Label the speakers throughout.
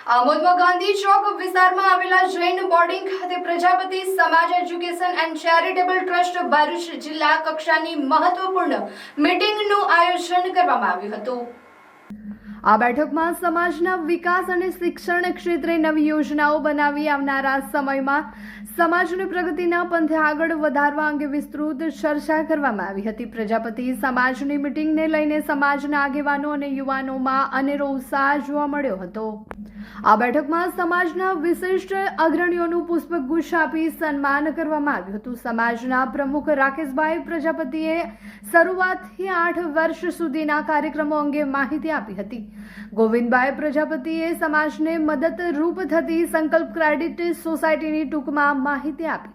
Speaker 1: આમોદમાં ગાંધી ચોક વિસ્તારમાં આવેલા જૈન બોર્ડિંગ ખાતે પ્રજાપતિ સમાજ education and charitable trust Bharuch જિલ્લા કક્ષાની મહત્વપૂર્ણ મીટિંગનું આયોજન કરવામાં આવ્યું હતું। આ બેઠકમાં સમાજના વિકાસ અને શિક્ષણ ક્ષેત્રે નવી યોજનાઓ બનાવી આવનારા સમયમાં સમાજની પ્રગતિના પંથે આગળ વધારવા અંગે વિસ્તૃત ચર્ચા કરવામાં આવી હતી। પ્રજાપતિ સમાજની મીટિંગને લઈને સમાજના આગેવાનો અને યુવાનોમાં અનેરો ઉત્સાહ જોવા મળ્યો હતો। આ બેઠકમાં સમાજના વિશિષ્ટ અગ્રણીઓનું પુષ્પગુચ્છ આપી સન્માન કરવામાં આવ્યું હતું। સમાજના પ્રમુખ રાકેશભાઈ પ્રજાપતિએ શરૂઆતથી 8 વર્ષ સુધીના કાર્યક્રમો અંગે માહિતી આપી હતી। ગોવિંદભાઈ પ્રજાપતિએ સમાજને મદદરૂપ થતી સંકલ્પ ક્રેડિટ સોસાયટીની ટૂંકમાં માહિતી આપી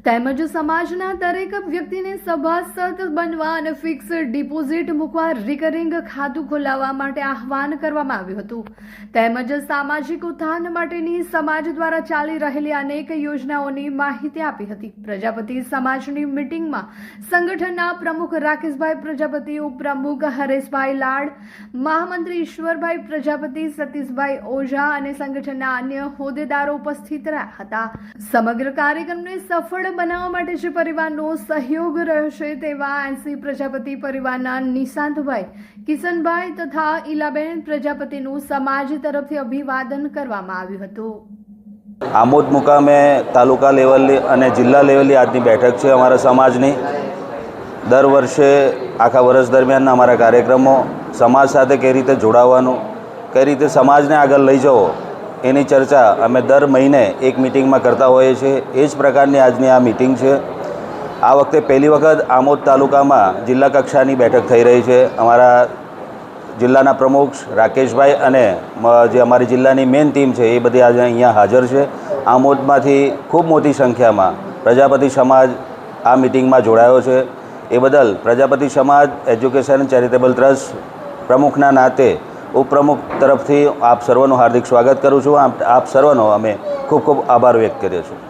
Speaker 1: તેમજ સમાજના દરેક વ્યક્તિને સભાસદ બનવા અને ફિક્સ ડિપોઝિટ મૂકવા રિકરિંગ ખાતું ખોલાવવા માટે આહવાન કરવામાં આવ્યું હતું તેમજ સામાજિક ઉત્થાન માટેની સમાજ દ્વારા ચાલી રહેલી અનેક યોજનાઓની માહિતી આપી હતી। પ્રજાપતિ સમાજની મીટિંગમાં સંગઠનના પ્રમુખ રાકેશભાઈ પ્રજાપતિ, ઉપપ્રમુખ હરેશભાઈ લાડ, મહામંત્રી ઈશ્વરભાઈ પ્રજાપતિ, સતીશભાઈ ઓઝા અને સંગઠનના અન્ય હોદ્દેદારો ઉપસ્થિત રહ્યા હતા। સમગ્ર કાર્યક્રમને સફળ બનાવવા માટે જે પરિવારનો સહયોગ રહ્યો છે તેવા 80 પ્રજાપતિ પરિવારના નિશાંતભાઈ, કિશનભાઈ તથા ઈલાબેન પ્રજાપતિનું સમાજ તરફથી અભિવાદન કરવામાં આવ્યું હતું।
Speaker 2: આમોદ મુકામે તાલુકા લેવલની અને જિલ્લા લેવલની આજની બેઠક છે અમારા સમાજની। દર વર્ષે આખા વર્ષ દરમિયાન અમારા કાર્યક્રમો સમાજ સાથે કઈ રીતે જોડાવાનું, કઈ રીતે સમાજને આગળ લઈ જવો એની ચર્ચા અમે દર મહિને એક મિટિંગમાં કરતા હોઈએ છીએ। એ જ પ્રકારની આજની આ મિટિંગ છે। આ વખતે પહેલી વખત આમોદ તાલુકામાં જિલ્લા કક્ષાની બેઠક થઈ રહી છે। અમારા જિલ્લાના પ્રમુખ રાકેશભાઈ અને જે અમારી જિલ્લાની મેઇન ટીમ છે એ બધી આજે અહીંયા હાજર છે। આમોદમાંથી ખૂબ મોટી સંખ્યામાં પ્રજાપતિ સમાજ આ મિટિંગમાં જોડાયો છે। એ બદલ પ્રજાપતિ સમાજ એજ્યુકેશન ચેરિટેબલ ટ્રસ્ટ પ્રમુખના નાતે ઉપપ્રમુખ તરફથી આપ સર્વનું હાર્દિક સ્વાગત કરું છું। આપ સર્વનો અમે ખૂબ ખૂબ આભાર વ્યક્ત કરીએ છીએ।